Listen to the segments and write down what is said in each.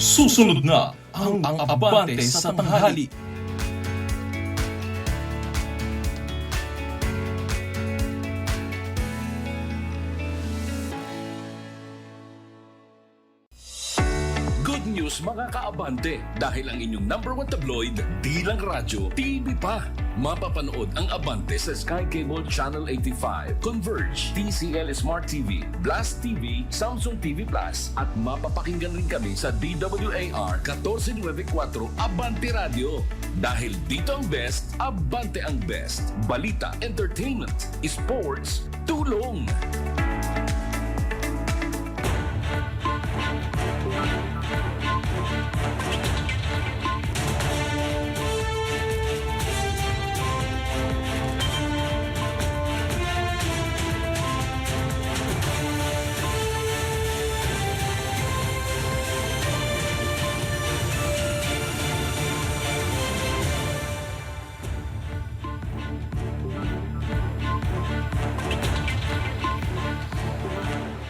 Susunod na ang Abante sa Tanghali. Good news mga kaabante, dahil ang inyong number one tabloid, di lang radyo, TV pa. Mapapanood ang Abante sa Sky Cable Channel 85, Converge, TCL Smart TV, Blast TV, Samsung TV Plus, at mapapakinggan rin kami sa DWAR 1494 Abante Radio. Dahil dito ang best, Abante ang best. Balita, entertainment, sports, tulong.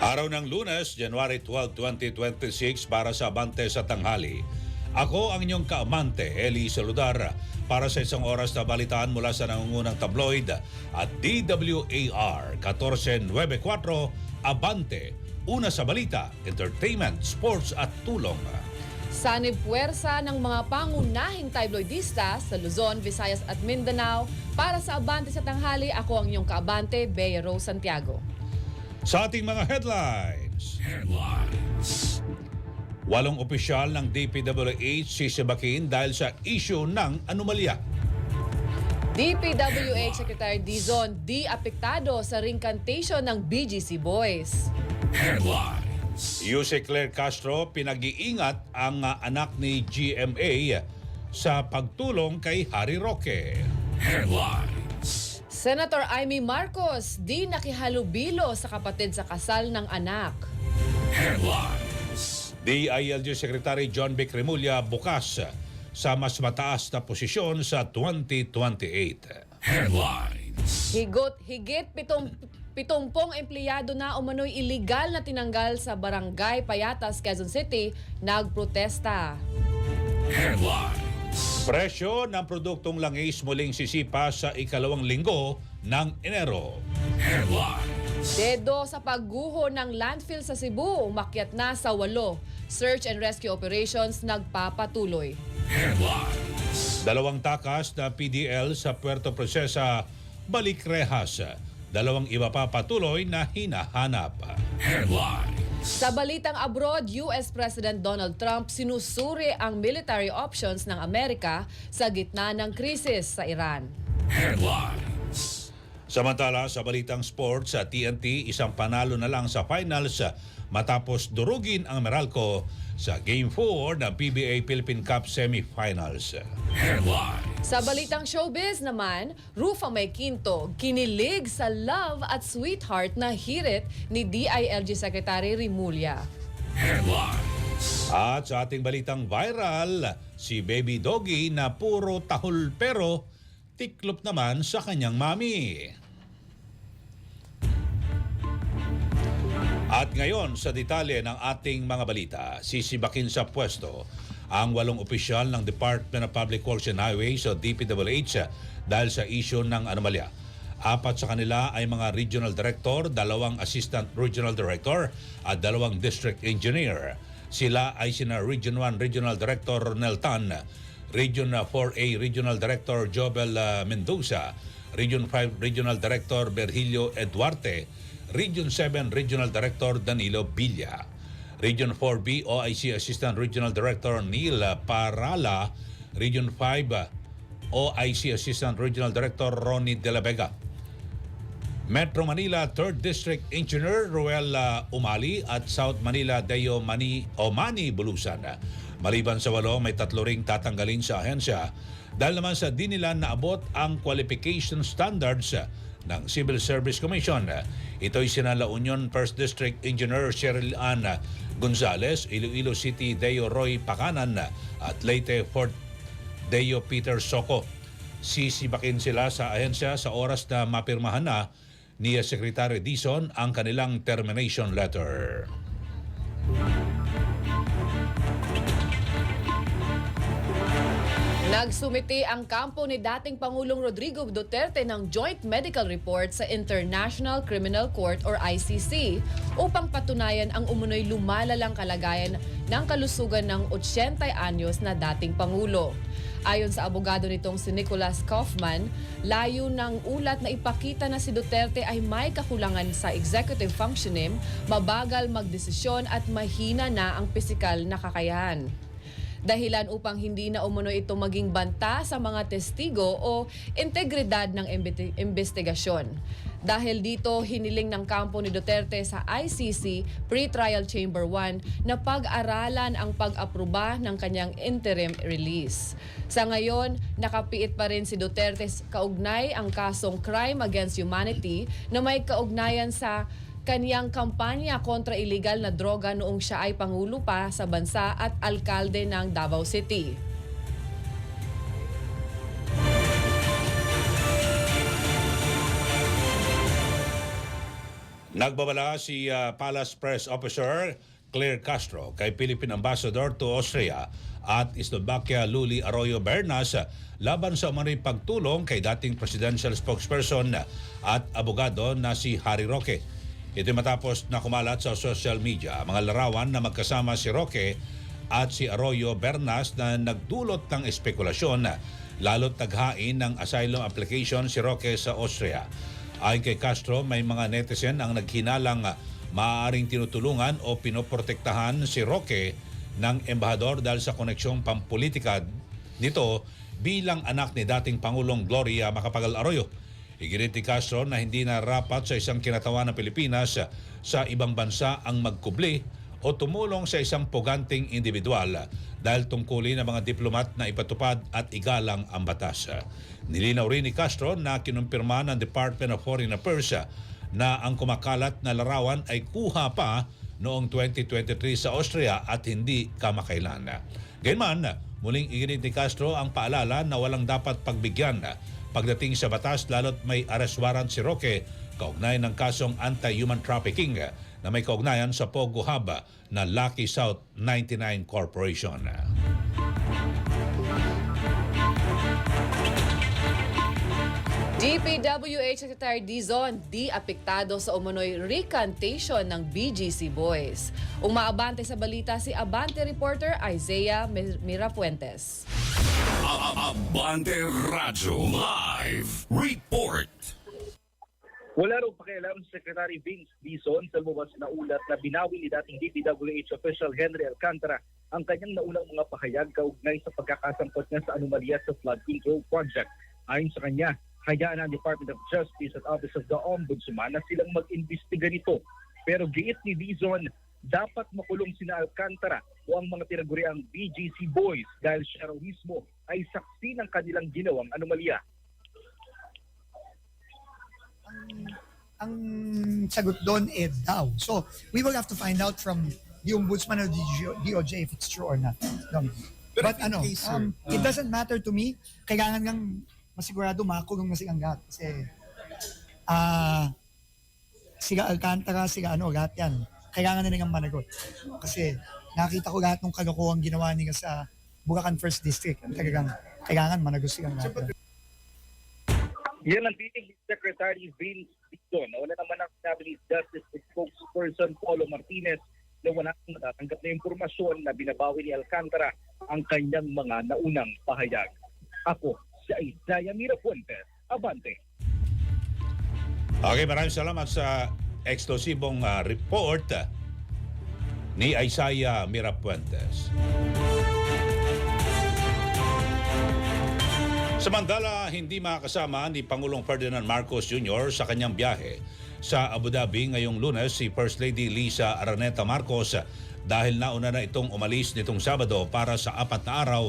Araw ng Lunes, January 12, 2026 para sa Abante sa Tanghali. Ako ang inyong kaamante, Eli Saludar, para sa isang oras na balitaan mula sa nangungunang tabloid at DWAR 1494 Abante. Una sa balita, entertainment, sports at tulong. Sanib puwersa ng mga pangunahing tabloidista sa Luzon, Visayas at Mindanao. Para sa Abante sa Tanghali, ako ang inyong kaabante, Bea Rose Santiago. Sa ating mga headlines. Walong opisyal ng DPWH sisibakin dahil sa issue ng anomalya. DPWH Secretary Dizon di apektado sa ringcantation ng BGC Boys. Yuse Claire Castro pinag-iingat ang anak ni GMA sa pagtulong kay Harry Roque. Senator Amy Marcos di nakihalubilo sa kapatid sa kasal ng anak. DILG Secretary John Vic Remulla bukas sa mas mataas na posisyon sa 2028. Higit 70 empleyado na umano'y iligal na tinanggal sa Barangay Payatas, Quezon City, nagprotesta. Presyo ng produktong langis muling sisipa sa ikalawang linggo ng Enero. Dedo sa pagguho ng landfill sa Cebu, umakyat na sa 8. Search and rescue operations nagpapatuloy. Dalawang takas na PDL sa Puerto Princesa, Balikrehas. Dalawang iba pa patuloy na hinahanap. Sa balitang abroad, US President Donald Trump sinusuri ang military options ng Amerika sa gitna ng krisis sa Iran. Samantala, sa balitang sports, sa TNT, isang panalo na lang sa finals matapos durugin ang Meralco sa Game 4 ng PBA Philippine Cup Semifinals. Sa balitang showbiz naman, Rufa May Quinto kinilig sa love at sweetheart na hirit ni DILG Secretary Remulla. At sa ating balitang viral, si Baby Doggy na puro tahol pero tiklop naman sa kanyang mami. At ngayon sa detalye ng ating mga balita, sisibakin sa pwesto ang 8 opisyal ng Department of Public Works and Highways o DPWH dahil sa issue ng anomalya. 4 sa kanila ay mga regional director, 2 assistant regional director at 2 district engineer. Sila ay sina Region 1 Regional Director Ronel Tan, Region 4A Regional Director Jobel Mendoza, Region 5 Regional Director Virgilio Eduarte, Region 7 Regional Director Danilo Villa, Region 4B OIC Assistant Regional Director Neil Parala, Region 5 OIC Assistant Regional Director Ronnie De La Vega, Metro Manila 3rd District Engineer Ruel Umali at South Manila Deo Mani Bulusan. Maliban sa 8, may 3 ring tatanggalin sa ahensya dahil naman sa di nila naabot ang qualification standards ng Civil Service Commission. Ito'y sina La Union 1st District Engineer Cheryl Ann Gonzales, Iloilo City Deo Roy Pakanan at Leyte 4th Deo Peter Soco. Sisibakin sila sa ahensya sa oras na mapirmahan na ni Secretary Dizon ang kanilang termination letter. Nagsumiti ang kampo ni dating Pangulong Rodrigo Duterte ng Joint Medical Report sa International Criminal Court or ICC upang patunayan ang umunoy lumalalang kalagayan ng kalusugan ng 80 anyos na dating Pangulo. Ayon sa abogado nitong si Nicholas Kaufman, layo ng ulat na ipakita na si Duterte ay may kakulangan sa executive functioning, mabagal magdesisyon at mahina na ang pisikal na kakayahan. Dahilan upang hindi na umunoy ito maging banta sa mga testigo o integridad ng investigasyon. Dahil dito, hiniling ng kampo ni Duterte sa ICC Pre-Trial Chamber 1 na pag-aralan ang pag-aproba ng kanyang interim release. Sa ngayon, nakapiit pa rin si Duterte kaugnay ang kasong crime against humanity na may kaugnayan sa kaniyang kampanya kontra illegal na droga noong siya ay pangulo pa sa bansa at alkalde ng Davao City. Nagbabala si Palace Press Officer Claire Castro kay Philippine Ambassador to Austria at Slovakia Luli Arroyo Bernas laban sa umano'y pagtulong kay dating presidential spokesperson at abogado na si Harry Roque. Ito matapos na kumalat sa social media mga larawan na magkasama si Roque at si Arroyo Bernas na nagdulot ng espekulasyon lalo't taghain ng asylum application si Roque sa Austria. Ayon kay Castro, may mga netizen ang naghinalang maaaring tinutulungan o pinoprotektahan si Roque ng embahador dahil sa koneksyong pampolitika nito bilang anak ni dating Pangulong Gloria Macapagal Arroyo. Iginit ni Castro na hindi na rapat sa isang kinatawan ng Pilipinas sa ibang bansa ang magkubli o tumulong sa isang puganting individual dahil tungkulin ng mga diplomat na ipatupad at igalang ang batas. Nilinaw rin ni Castro na kinumpirma ng Department of Foreign Affairs na ang kumakalat na larawan ay kuha pa noong 2023 sa Austria at hindi kamakailan. Gayunman, muling iginit ni Castro ang paalala na walang dapat pagbigyan pagdating sa batas lalo't may arrest warrant si Roque kaugnay ng kasong anti-human trafficking na may kaugnayan sa Pogo Hub na Lucky South 99 Corporation. DPWH Secretary Dizon di apektado sa umunoy recantation ng BGC Boys. Umaabante sa balita si Abante reporter Isaiah Mirafuentes. Abante Radyo Live Report. Wala raw pakialam si Secretary Vince Dizon sa lumabas na ulat na binawi ni dating DPWH official Henry Alcantara ang kanyang naunang mga pahayag kaugnay sa pagkakasangkot niya sa anomalya sa flood control project. Ayon sa kanya, hayaan ang Department of Justice at Office of the Ombudsman na silang mag-imbestiga nito. Pero giit ni Dizon, dapat makulong sina Alcantara o ang mga tinaguriang BGC Boys dahil siya raw mismo ay saksi ng kanilang ginawang anomalya. Ang sagot doon daw. So, we will have to find out from the Ombudsman or the DOJ if it's true or not. But it doesn't matter to me. Kailangan lang masigurado makulong na silang lahat. Kasi sila Alcantara, sila lahat yan. Kailangan na nilang managot. Kasi nakita ko lahat ng kalokohang ginawa nila sa Bulacan First District. Talagang kailangan managot silang lahat. Yan ang tinig ni Secretary Vince Dizon. Wala naman ang sinabi ni Justice spokesperson Polo Martinez na wala nang natatanggap na impormasyon na binabawi ni Alcantara ang kanyang mga naunang pahayag. Ako, si Isaiah Mirafuentes, Abante. Okay, maraming salamat sa eksklusibong report ni Isaiah Mirafuentes. Samantala, hindi makakasama ni Pangulong Ferdinand Marcos Jr. sa kanyang biyahe sa Abu Dhabi ngayong Lunes si First Lady Liza Araneta Marcos dahil nauna na itong umalis nitong Sabado para sa 4 na araw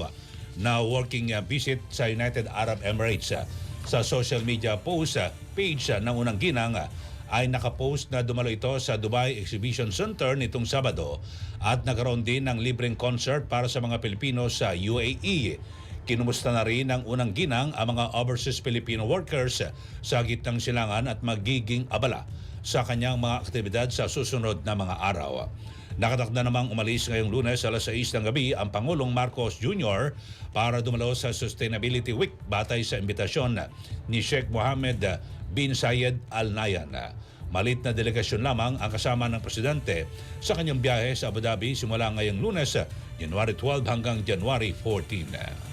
na working visit sa United Arab Emirates. Sa social media post page ng unang ginang ay nakapost na dumalo ito sa Dubai Exhibition Center nitong Sabado at nagkaroon din ng libreng concert para sa mga Pilipino sa UAE. Kinumusta na rin ng unang ginang ang mga overseas Filipino workers sa gitnang silangan at magiging abala sa kanyang mga aktibidad sa susunod na mga araw. Nakatakda namang umalis ngayong Lunes alas 6 ng gabi ang Pangulong Marcos Jr. para dumalo sa Sustainability Week batay sa imbitasyon ni Sheikh Mohammed bin Zayed Al Nahyan. Malit na delegasyon lamang ang kasama ng presidente sa kanyang biyahe sa Abu Dhabi simula ngayong Lunes, January 12 hanggang January 14.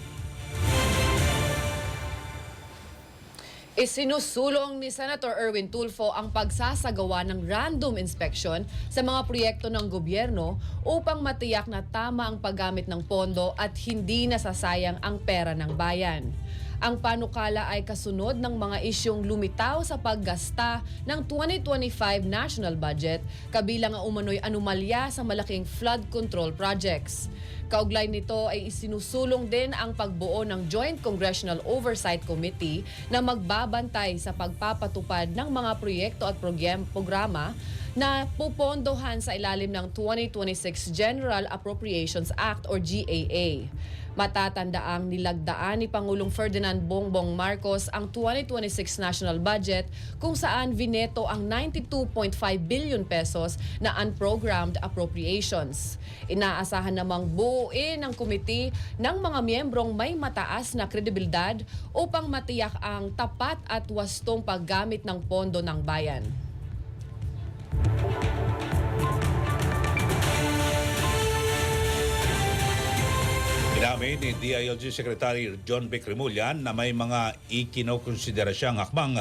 Isinusulong ni Senator Erwin Tulfo ang pagsasagawa ng random inspection sa mga proyekto ng gobyerno upang matiyak na tama ang paggamit ng pondo at hindi nasasayang ang pera ng bayan. Ang panukala ay kasunod ng mga isyong lumitaw sa paggasta ng 2025 national budget, kabilang ang umano'y anomalya sa malaking flood control projects. Kaugnay nito ay isinusulong din ang pagbuo ng Joint Congressional Oversight Committee na magbabantay sa pagpapatupad ng mga proyekto at programa na pupondohan sa ilalim ng 2026 General Appropriations Act or GAA. Matatandaang nilagdaan ni Pangulong Ferdinand Bongbong Marcos ang 2026 national budget kung saan vineto ang 92.5 billion pesos na unprogrammed appropriations. Inaasahan namang buuin ng komite ng mga miyembrong may mataas na kredibilidad upang matiyak ang tapat at wastong paggamit ng pondo ng bayan. Inamin ni DILG Secretary John Vic Remulla na may mga ikinokonsidera siyang hakbang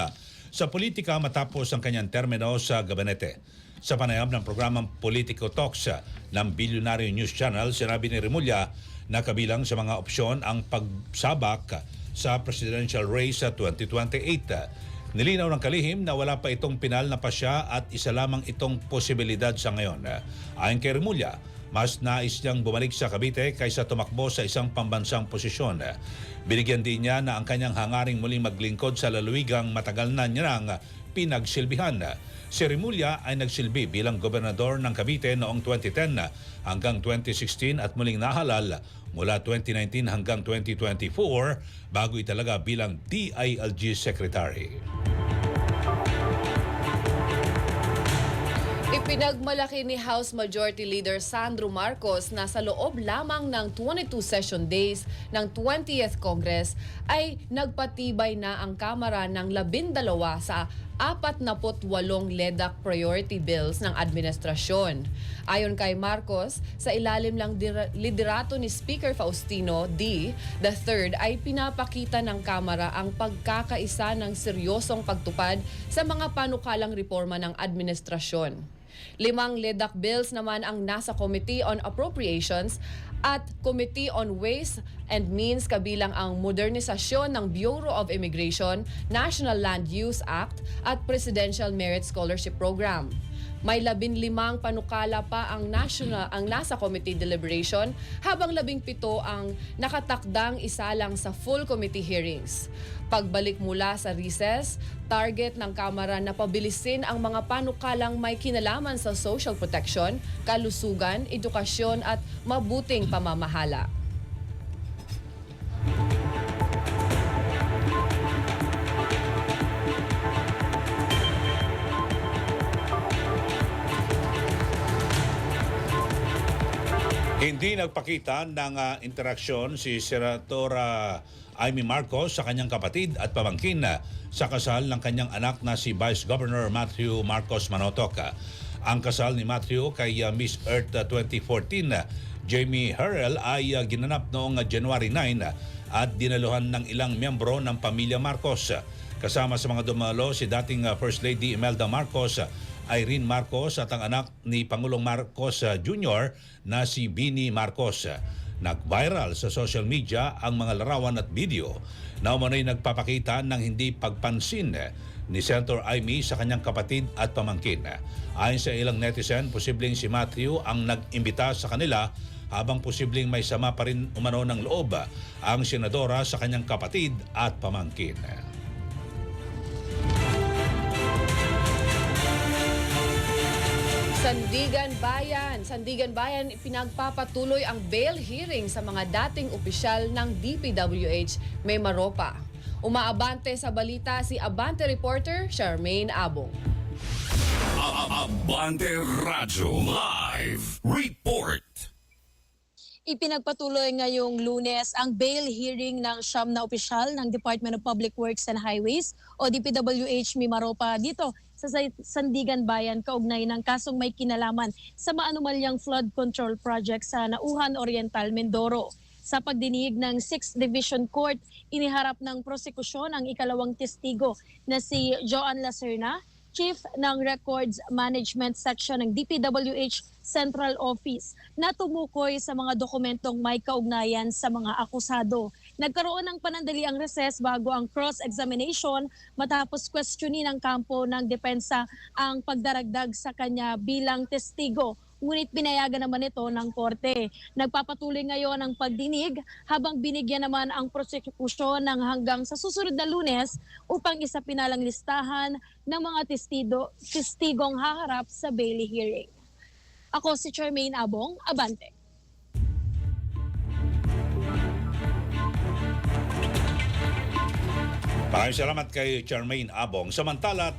sa politika matapos ang kanyang termino sa gabinete. Sa panayam ng programang Politico Talks ng Billionaire News Channel, sinabi ni Remulla na kabilang sa mga opsyon ang pagsabak sa presidential race sa 2028. Nilinaw ng kalihim na wala pa itong pinal na pasya at isa lamang itong posibilidad sa ngayon. Ayon kay Remulla, mas nais niyang bumalik sa Cavite kaysa tumakbo sa isang pambansang posisyon. Binigyan din niya na ang kanyang hangaring muling maglingkod sa lalawigang matagal na niyang pinagsilbihan. Si Remulla ay nagsilbi bilang gobernador ng Cavite noong 2010 hanggang 2016 at muling nahalal mula 2019 hanggang 2024 bago italaga bilang DILG Secretary. Ipinagmalaki ni House Majority Leader Sandro Marcos na sa loob lamang ng 22 session days ng 20th Congress ay nagpatibay na ang Kamara ng 12 sa 48 LEDAC priority bills ng administrasyon. Ayon kay Marcos, sa ilalim ng liderato ni Speaker Faustino D. III ay pinapakita ng Kamara ang pagkakaisa ng seryosong pagtupad sa mga panukalang reforma ng administrasyon. 5 LEDAC bills naman ang nasa Committee on Appropriations at Committee on Ways and Means, kabilang ang modernisasyon ng Bureau of Immigration, National Land Use Act at Presidential Merit Scholarship Program. May 15 panukala pa ang nasa committee deliberation, habang 17 ang nakatakdang isalang sa full committee hearings. Pagbalik mula sa recess, target ng Kamara na pabilisin ang mga panukalang may kinalaman sa social protection, kalusugan, edukasyon at mabuting pamamahala. Hindi nagpakita ng interaksyon si Senatora Amy Marcos sa kanyang kapatid at pamangkin sa kasal ng kanyang anak na si Vice Governor Matthew Marcos Manotoc. Ang kasal ni Matthew kay Miss Earth 2014, Jamie Harrell, ay ginanap noong January 9 at dinaluhan ng ilang miyembro ng pamilya Marcos. Kasama sa mga dumalo si dating First Lady Imelda Marcos, Irene Marcos at ang anak ni Pangulong Marcos Jr. na si Bini Marcos. Nag-viral sa social media ang mga larawan at video na umano'y nagpapakita ng hindi pagpansin ni Senator Amy sa kanyang kapatid at pamangkin. Ayon sa ilang netizen, posibleng si Matthew ang nag-imbita sa kanila, habang posibleng may sama pa rin umano ng loob ang senadora sa kanyang kapatid at pamangkin. Sandigan Bayan, pinagpapatuloy ang bail hearing sa mga dating opisyal ng DPWH May Maropa. Umaabante sa balita si Abante reporter Charmaine Abong. Abante Radyo Live Report. Ipinagpatuloy ngayong Lunes ang bail hearing ng siyam na opisyal ng Department of Public Works and Highways o DPWH Mimaropa dito sa Sandigan Bayan kaugnay ng kasong may kinalaman sa maanumalyang flood control project sa Nauhan Oriental, Mindoro. Sa pagdinig ng 6th Division Court, iniharap ng prosekusyon ang ikalawang testigo na si Joan Lacerna, Chief ng Records Management Section ng DPWH Central Office na tumukoy sa mga dokumentong may kaugnayan sa mga akusado. Nagkaroon ng panandaliang recess bago ang cross-examination matapos questionin ng kampo ng depensa ang pagdaragdag sa kanya bilang testigo. Ngunit pinayagan naman ito ng korte. Nagpapatuloy ngayon ang pagdinig habang binigyan naman ang prosekusyon ng hanggang sa susunod na Lunes upang isa pinalang listahan ng mga testigong haharap sa bail hearing. Ako si Charmaine Abong, Abante. Maraming salamat kay Charmaine Abong. Samantala,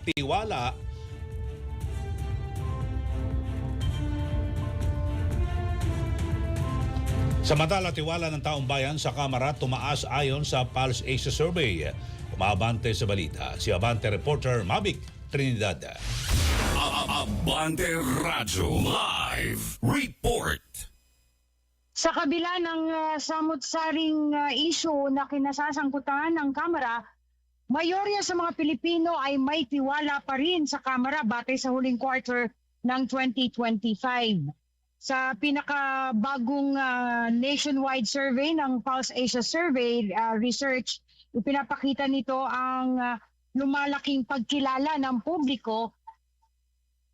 tiwala ng taong bayan sa Kamara tumaas ayon sa Pulse Asia Survey. Umabante sa balita, si Abante reporter Mavic Trinidad. Abante Radyo Live Report. Sa kabila ng samut-saring issue na kinasasangkutan ng Kamara, mayorya sa mga Pilipino ay may tiwala pa rin sa Kamara batay sa huling quarter ng 2025. Sa pinakabagong nationwide survey ng Pulse Asia Survey Research, ipinapakita nito ang lumalaking pagkilala ng publiko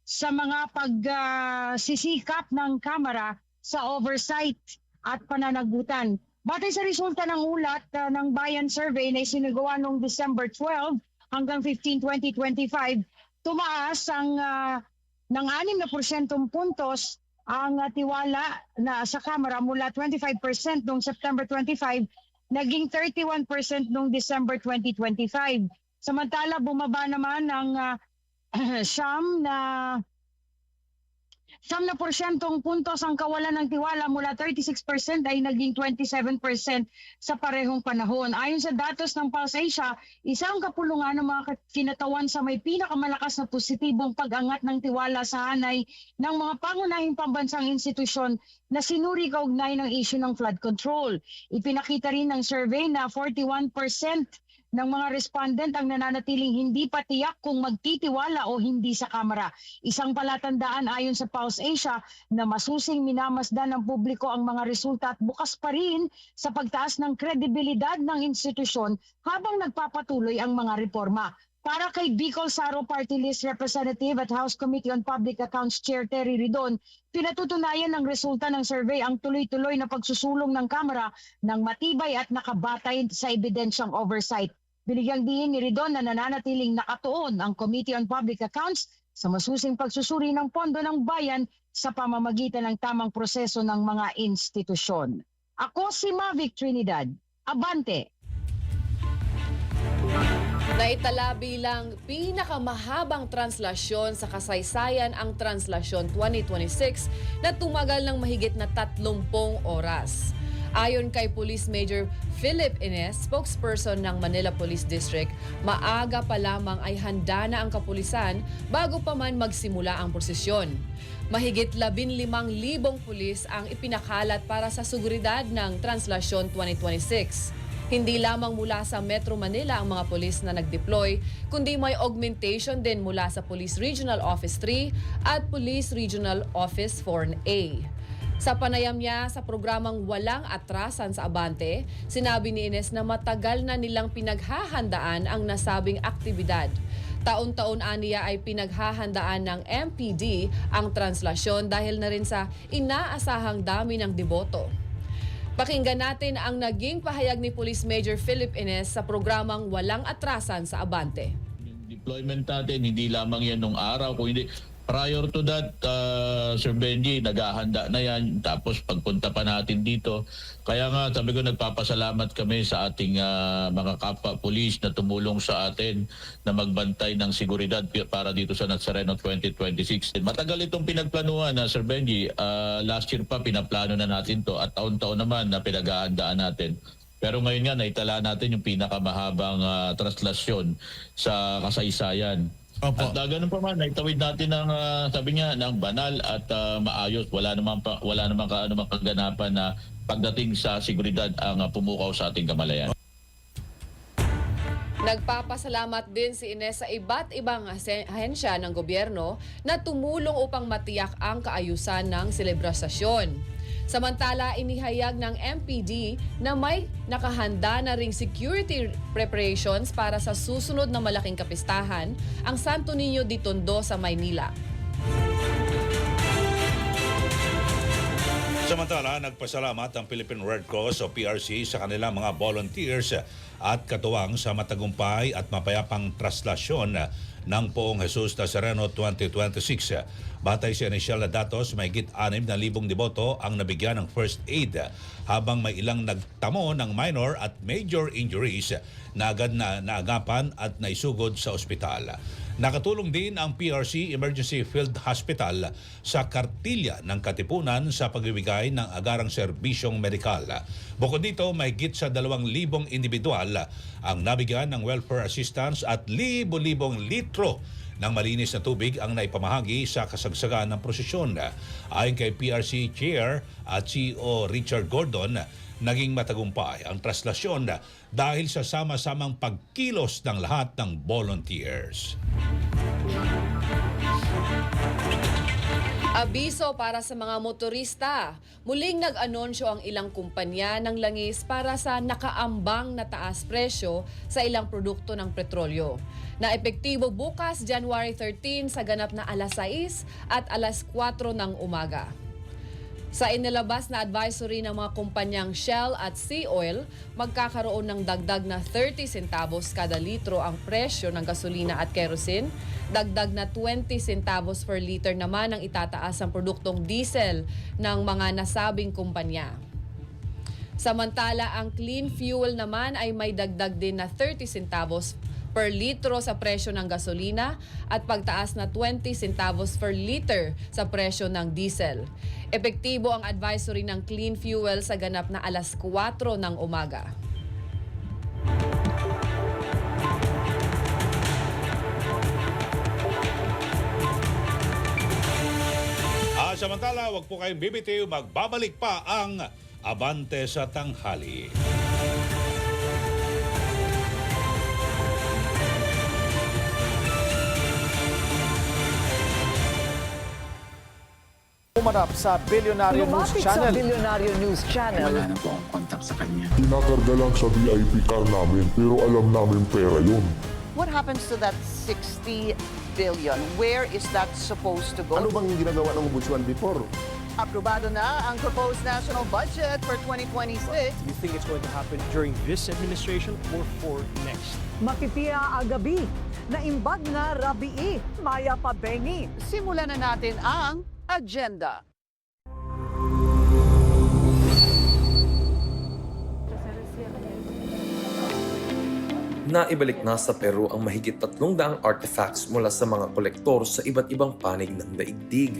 sa mga pagsisikap ng Kamara sa oversight at pananagutan. Batay sa resulta ng ulat ng Bayan Survey na isinagawa noong December 12 hanggang 15, 2025, tumaas ng 6% puntos ang tiwala na sa Kamara mula 25% noong September 25, naging 31% noong December 2025. Samantala, bumaba naman ng 9% puntos ang kawalan ng tiwala mula 36% ay naging 27% sa parehong panahon. Ayon sa datos ng Pulse Asia, isang kapulungan ng mga kinatawan sa may pinakamalakas na positibong pag-angat ng tiwala sa hanay ng mga pangunahing pambansang institusyon na sinuri kaugnay ng issue ng flood control. Ipinakita rin ng survey na 41% ng mga respondent ang nananatiling hindi pa tiyak kung magtitiwala o hindi sa Kamara. Isang palatandaan ayon sa Pulse Asia na masusing minamasdan ng publiko ang mga resulta at bukas pa rin sa pagtaas ng kredibilidad ng institusyon habang nagpapatuloy ang mga reforma. Para kay Bicol Saro Party List Representative at House Committee on Public Accounts Chair Terry Ridon, pinatutunayan ng resulta ng survey ang tuloy-tuloy na pagsusulong ng Kamara ng matibay at nakabatay sa ebidensyang oversight. Binigyang diin ni Ridon na nananatiling nakatuon ang Committee on Public Accounts sa masusing pagsusuri ng pondo ng bayan sa pamamagitan ng tamang proseso ng mga institusyon. Ako si Mavic Trinidad, Abante. Naitala bilang pinakamahabang translasyon sa kasaysayan ang Translasyon 2026 na tumagal ng mahigit na 30 oras. Ayon kay Police Major Philip Ines, spokesperson ng Manila Police District, maaga pa lamang ay handa na ang kapulisan bago pa man magsimula ang prosesyon. Mahigit 15,000 pulis ang ipinakalat para sa seguridad ng Translasyon 2026. Hindi lamang mula sa Metro Manila ang mga pulis na nag-deploy, kundi may augmentation din mula sa Police Regional Office 3 at Police Regional Office 4A. Sa panayam niya sa programang Walang Atrasan sa Abante, sinabi ni Ines na matagal na nilang pinaghahandaan ang nasabing aktibidad. Taon-taon aniya ay pinaghahandaan ng MPD ang translasyon dahil na rin sa inaasahang dami ng deboto. Pakinggan natin ang naging pahayag ni Police Major Philip Ines sa programang Walang Atrasan sa Abante. Deployment natin, hindi lamang yan nung araw, kung hindi prior to that, Sir Benji, naghahanda na yan. Tapos pagpunta pa natin dito. Kaya nga, sabi ko, nagpapasalamat kami sa ating mga kapwa-pulis na tumulong sa atin na magbantay ng seguridad para dito sa Nazareno 2026. Matagal itong pinagplanuhan na, Sir Benji. Last year pa, pinaplano na natin to at taon-taon naman na pinaghahandaan natin. Pero ngayon nga, naitala natin yung pinakamahabang traslasyon sa kasaysayan. Opo. At ganun pa man, naitawid natin ng, sabi niya, ng banal at maayos. Wala namang kaganapan na pagdating sa seguridad ang pumukaw sa ating kamalayan. Nagpapasalamat din si Ines sa iba't ibang ahensya ng gobyerno na tumulong upang matiyak ang kaayusan ng selebrasyon. Samantala, inihayag ng MPD na may nakahanda na ring security preparations para sa susunod na malaking kapistahan, ang Santo Niño de Tondo sa Maynila. Samantala, nagpasalamat ang Philippine Red Cross o PRC sa kanilang mga volunteers at katuwang sa matagumpay at mapayapang traslasyon ng Poong Jesus Nazareno 2026. Batay sa inisyal na datos, may higit 6,000 deboto ang nabigyan ng first aid habang may ilang nagtamo ng minor at major injuries na agad na naagapan at naisugod sa ospital. Nakatulong din ang PRC Emergency Field Hospital sa kartilya ng Katipunan sa pagbibigay ng agarang serbisyong medikal. Bukod dito, may higit sa 2,000 individual ang nabigyan ng welfare assistance at libo-libong litro ng malinis na tubig ang naipamahagi sa kasagsagan ng prosesyon. Ayon kay PRC Chair at CEO Richard Gordon, naging matagumpay ang traslasyon dahil sa sama-samang pagkilos ng lahat ng volunteers. Abiso para sa mga motorista. Muling nag-anunsyo ang ilang kumpanya ng langis para sa nakaambang na taas presyo sa ilang produkto ng petrolyo. Na epektibo bukas, January 13 sa ganap na alas 6 at alas 4 ng umaga. Sa inilabas na advisory ng mga kumpanyang Shell at Sea Oil, magkakaroon ng dagdag na 30 centavos kada litro ang presyo ng gasolina at kerosene. Dagdag na 20 centavos per liter naman ang itataas ang produktong diesel ng mga nasabing kumpanya. Samantala, ang clean fuel naman ay may dagdag din na 30 centavos per litro sa presyo ng gasolina at pagtaas na 20 centavos per liter sa presyo ng diesel. Epektibo ang advisory ng clean fuel sa ganap na alas 4 ng umaga. Samantala, wag po kayong bibitiw, magbabalik pa ang Abante sa Tanghali. Umarap sa Billionaire News Channel. Billionaire News Channel. Wala na po akong contact sa kanya. Pinakarga lang sa VIP car namin, pero alam namin pera yun. What happens to that 60 billion? Where is that supposed to go? Ano bang ginagawa ng ombudsman before? Aprobado na ang proposed national budget for 2026. You think it's going to happen during this administration or for next? Mapipiya agabi na imbag na rabii, maya pabengi. Simulan na natin ang agenda. Naibalik na sa Peru ang mahigit 300 artifacts mula sa mga kolektor sa iba't ibang panig ng daigdig.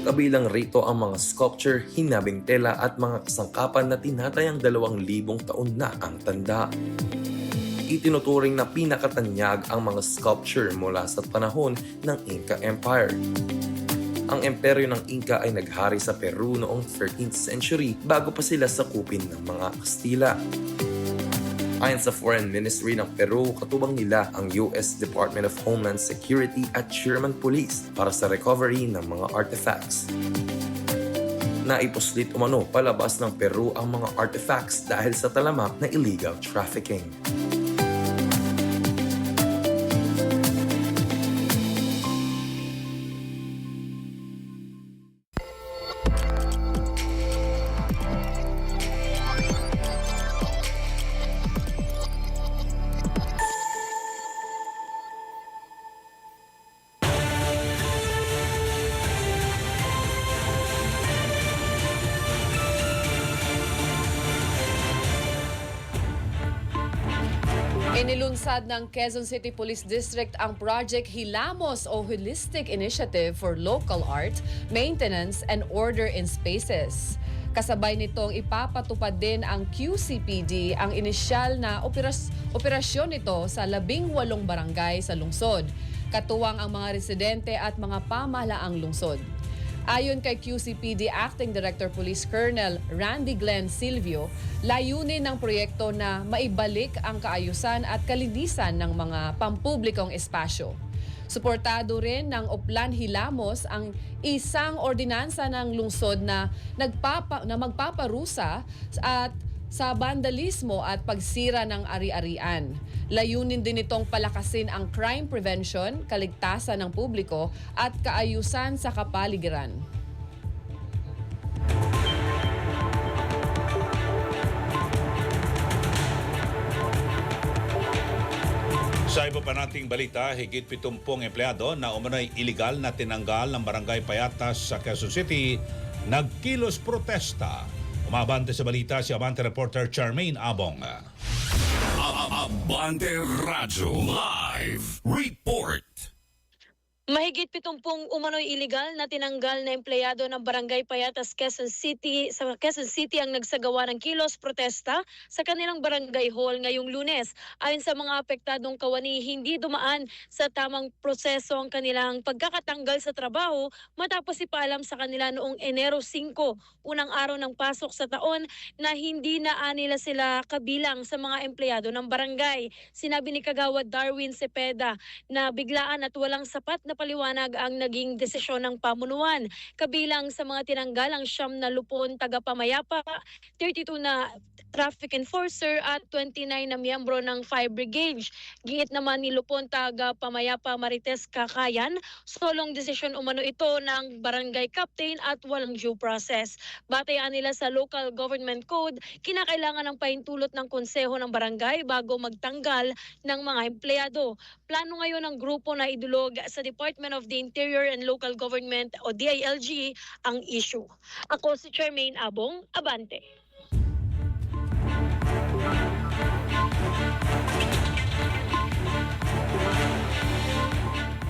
Kabilang rito ang mga sculpture, hinabing tela at mga kasangkapan na tinatayang 2,000 taon na ang tanda. Itinuturing na pinakatanyag ang mga sculpture mula sa panahon ng Inca Empire. Ang imperyo ng Inca ay naghari sa Peru noong 13th century bago pa sila sakupin ng mga Kastila. Ayon sa Foreign Ministry ng Peru, katubang nila ang US Department of Homeland Security at Sherman Police para sa recovery ng mga artifacts. Naipuslit umano palabas ng Peru ang mga artifacts dahil sa talamak na illegal trafficking. Inilunsad ng Quezon City Police District ang Project Hilamos o Holistic Initiative for Local Art, Maintenance and Order in Spaces. Kasabay nitong ipapatupad din ang QCPD ang inisyal na operasyon nito sa 18 barangay sa lungsod. Katuwang ang mga residente at mga pamahalaang lungsod. Ayon kay QCPD Acting Director Police Colonel Randy Glenn Silvio, layunin ng proyekto na maibalik ang kaayusan at kalinisan ng mga pampublikong espasyo. Suportado rin ng Oplan Hilamos ang isang ordinansa ng lungsod na magpaparusa at sa vandalismo at pagsira ng ari-arian. Layunin din itong palakasin ang crime prevention, kaligtasan ng publiko at kaayusan sa kapaligiran. Sa iba pa nating balita, higit 70 empleyado na umano'y iligal na tinanggal ng Barangay Payatas sa Quezon City nagkilos protesta. Umabante sa balita si Abante reporter Charmaine Abong. Abante Radyo Live Report. Mahigit 70 umano'y iligal na tinanggal na empleyado ng Barangay Payatas, Quezon City ang nagsagawa ng kilos protesta sa kanilang barangay hall ngayong Lunes. Ayon sa mga apektadong kawani, hindi dumaan sa tamang proseso ang kanilang pagkakatanggal sa trabaho matapos ipaalam sa kanila noong Enero 5, unang araw ng pasok sa taon, na hindi na nila sila kabilang sa mga empleyado ng barangay. Sinabi ni Kagawad Darwin Cepeda na biglaan at walang sapat na paliwanag ang naging desisyon ng pamunuan. Kabilang sa mga tinanggal ang 9 na lupon tagapamayapa, 32 na traffic enforcer at 29 na miyembro ng fire brigade. Giit naman ni lupon tagapamayapa Marites Kakayan, solong desisyon umano ito ng barangay captain at walang due process. Batayan nila sa local government code, kinakailangan ng pahintulot ng konseho ng barangay bago magtanggal ng mga empleyado. Plano ngayon ng grupo na idulog sa Department of the Interior and Local Government o DILG ang issue. Ako si Charmaine Abong, Abante.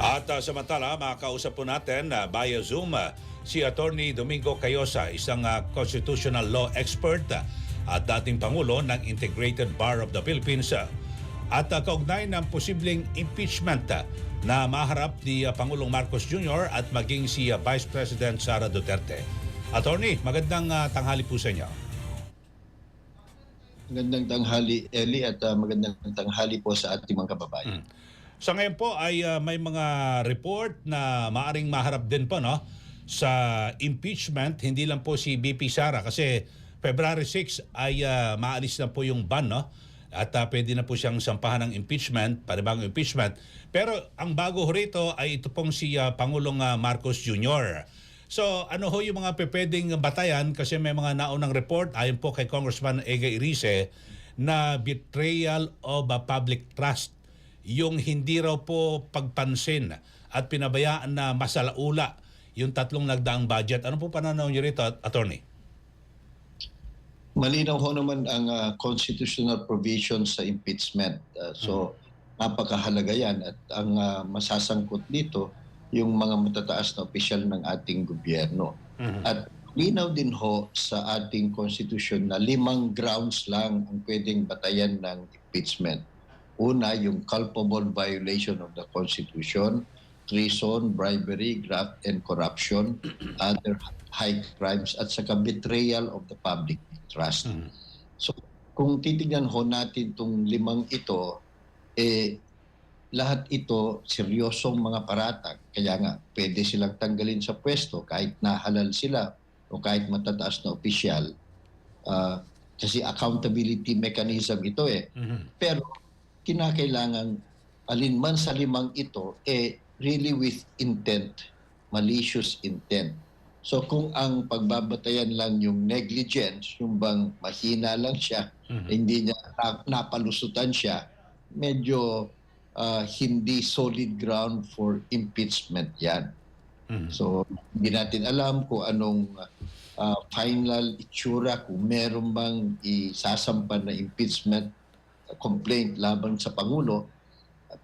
At samantala, makakausap po natin via Zoom si Attorney Domingo Cayosa, isang constitutional law expert at dating Pangulo ng Integrated Bar of the Philippines at kaugnay ng posibleng impeachment na maharap ni Pangulong Marcos Jr. at maging si Vice President Sara Duterte. Attorney, magandang tanghali po sa inyo. Magandang tanghali, Eli, at magandang tanghali po sa ating mga kababayan. So ngayon po ay may mga report na maaring maharap din po sa impeachment, hindi lang po si BP Sara kasi February 6 ay maalis na po yung ban, at pwede na po siyang sampahan ng impeachment, panibagong impeachment. Pero ang bago rito ay ito pong si Pangulong Marcos Jr. So ano ho yung mga pwedeng batayan kasi may mga naunang report ayon po kay Congressman Ega Irice na betrayal of public trust, yung hindi raw po pagpansin at pinabayaan na masalaula yung 3 nagdaang budget. Ano po pananaw niyo rito, Attorney? Malinaw ho naman ang constitutional provision sa impeachment. So napakahalaga yan at ang masasangkot dito yung mga matataas na opisyal ng ating gobyerno. At linaw din ho sa ating constitution na 5 grounds lang ang pwedeng batayan ng impeachment. Una, yung culpable violation of the Constitution, treason, bribery, graft and corruption, other high crimes, at saka betrayal of the public trust. So kung titignan ho natin itong 5 ito, lahat ito seryosong mga paratang. Kaya nga, pwede silang tanggalin sa pwesto kahit nahalal sila o kahit matataas na opisyal. Kasi accountability mechanism ito Pero kinakailangan alinman sa 5 ito really with intent, malicious intent. So kung ang pagbabatayan lang yung negligence, yung bang mahina lang siya, hindi niya napalusutan siya, medyo hindi solid ground for impeachment yan. So hindi natin alam kung anong final itsura, kung meron bang isasampan na impeachment complaint laban sa Pangulo.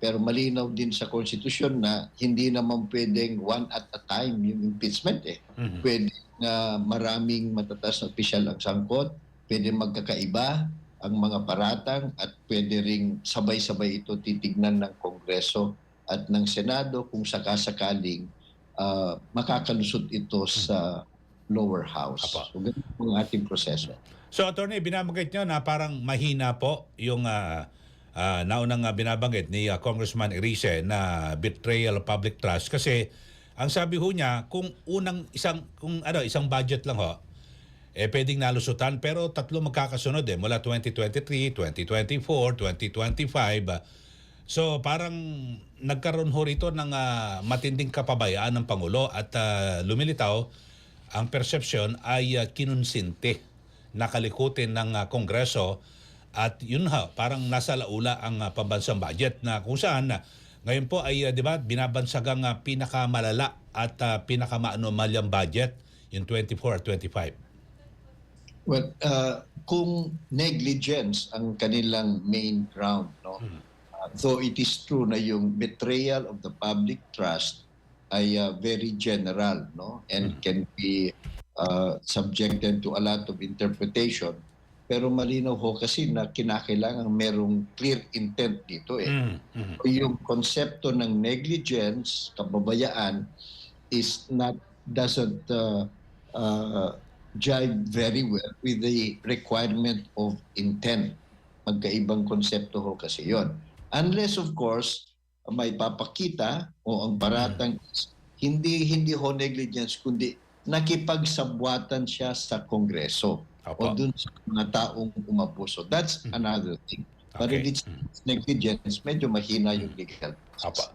Pero malinaw din sa konstitusyon na hindi naman pwedeng one at a time yung impeachment eh. Pwede na maraming matataas na opisyal ang sangkot, pwede magkakaiba ang mga paratang at pwede ring sabay-sabay ito titignan ng Kongreso at ng Senado kung sakasakaling makakalusot ito sa lower house. So ganun ang ating proseso. So Attorney, binabanggit nyo na parang mahina po yung naunang binabanggit ni Congressman Erice na betrayal of public trust kasi ang sabi ho niya kung isang budget lang ho pwedeng nalusutan pero tatlo magkakasunod mula 2023, 2024, 2025. So parang nagkaroon ho rito ng matinding kapabayaan ng Pangulo at lumilitaw ang perception ay kinonsinte na kalikutin ng Kongreso at yun parang nasa laula ang pambansang budget na kung saan ngayon po ay di ba binabansagang pinakamalala at pinakamaanumalyang budget yung 24 at 25. Well, kung negligence ang kanilang main ground, no? Though it is true na yung betrayal of the public trust ay very general, no? And can be subjected to a lot of interpretation. Pero malinaw ho kasi na kinakailangan merong clear intent dito eh. Yung konsepto ng negligence, kababayaan, doesn't jive very well with the requirement of intent. Magkaibang konsepto ho kasi yon. Unless of course, may papakita o ang paratang hindi ho negligence kundi nakipagsabwatan siya sa Kongreso o dun sa mga taong umabuso. That's another thing. But if it's negligence, medyo mahina yung legal process.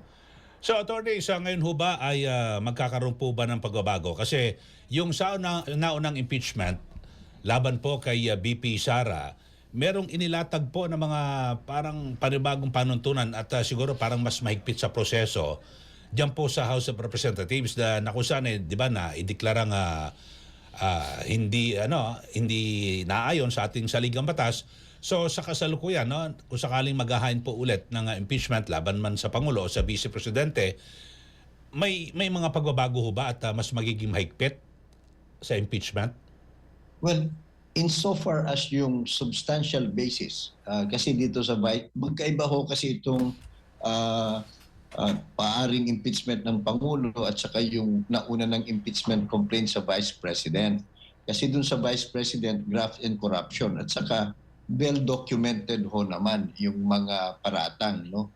So Attorney, sa ngayon ho ba ay magkakaroon po ba ng pagbabago? Kasi yung sa naunang impeachment, laban po kay BP Sara, merong inilatag po ng mga parang panibagong panuntunan at siguro parang mas mahigpit sa proseso diyan po sa House of Representatives na kung saan di ba na ideklarang hindi naayon sa ating saligang batas. So sa kasalukuyan, kung sakaling maghahain po ulit ng impeachment laban man sa Pangulo o sa Vice Presidente, may mga pagbabago ho ba at mas magiging mahigpit sa impeachment? Well, insofar as yung substantial basis, kasi dito sa magkaiba ho kasi itong paaring impeachment ng Pangulo at saka yung nauna ng impeachment complaint sa Vice President. Kasi dun sa Vice President, graft and corruption at saka well-documented ho naman yung mga paratang. No?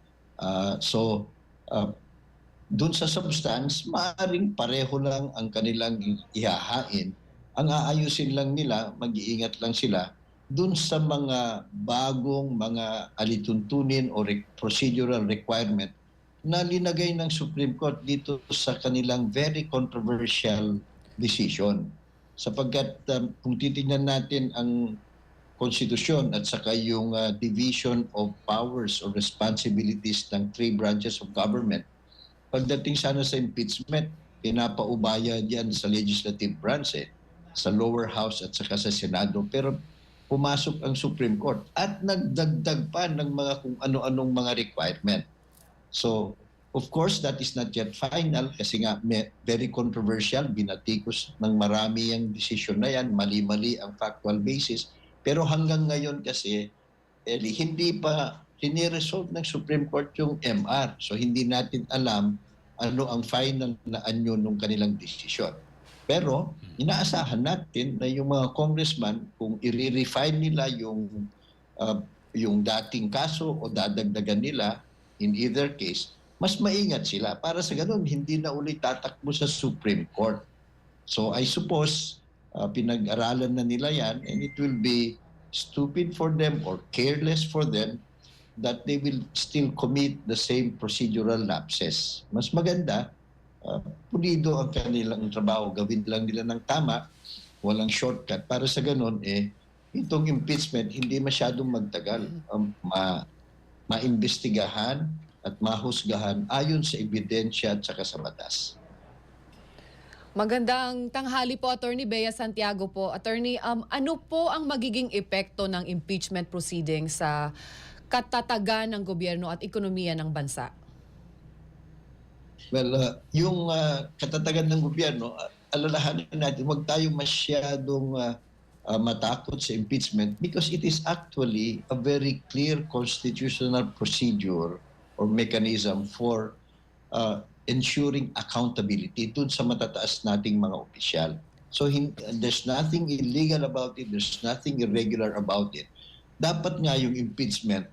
Dun sa substance, maaaring pareho lang ang kanilang ihahain. Ang aayusin lang nila, mag-iingat lang sila dun sa mga bagong mga alituntunin o procedural requirement na linagay ng Supreme Court dito sa kanilang very controversial decision. Sapagkat kung titingnan natin ang konstitusyon at saka yung division of powers or responsibilities ng three branches of government, pagdating sana sa impeachment, pinapaubaya diyan sa legislative branch sa lower house at saka sa Senado. Pero pumasok ang Supreme Court at nagdagdag pa ng mga kung ano-anong mga requirement. So, of course, that is not yet final kasi nga very controversial, binatikos ng marami ang decision na yan, mali-mali ang factual basis. Pero hanggang ngayon kasi, hindi pa hiniresolve ng Supreme Court yung MR. So hindi natin alam ano ang final na anyo ng kanilang desisyon. Pero inaasahan natin na yung mga congressman, kung i-refine nila yung dating kaso o dadagdagan nila, in either case, mas maingat sila. Para sa ganun, hindi na ulit tatakbo sa Supreme Court. So I suppose, pinag-aralan na nila yan and it will be stupid for them or careless for them that they will still commit the same procedural lapses. Mas maganda, pulido ang kanilang trabaho, gawin lang nila ng tama, walang shortcut. Para sa ganun, itong impeachment hindi masyadong magtagal. Maimbestigahan at mahusgahan ayon sa ebidensya at saka sa batas. Magandang tanghali po, Attorney Bea Santiago po. Attorney, ano po ang magiging epekto ng impeachment proceedings sa katatagan ng gobyerno at ekonomiya ng bansa? Well, yung katatagan ng gobyerno, alalahanin natin, huwag tayo masyadong matakot sa impeachment because it is actually a very clear constitutional procedure or mechanism for ensuring accountability dun sa matataas nating mga opisyal. So there's nothing illegal about it, there's nothing irregular about it. Dapat nga yung impeachment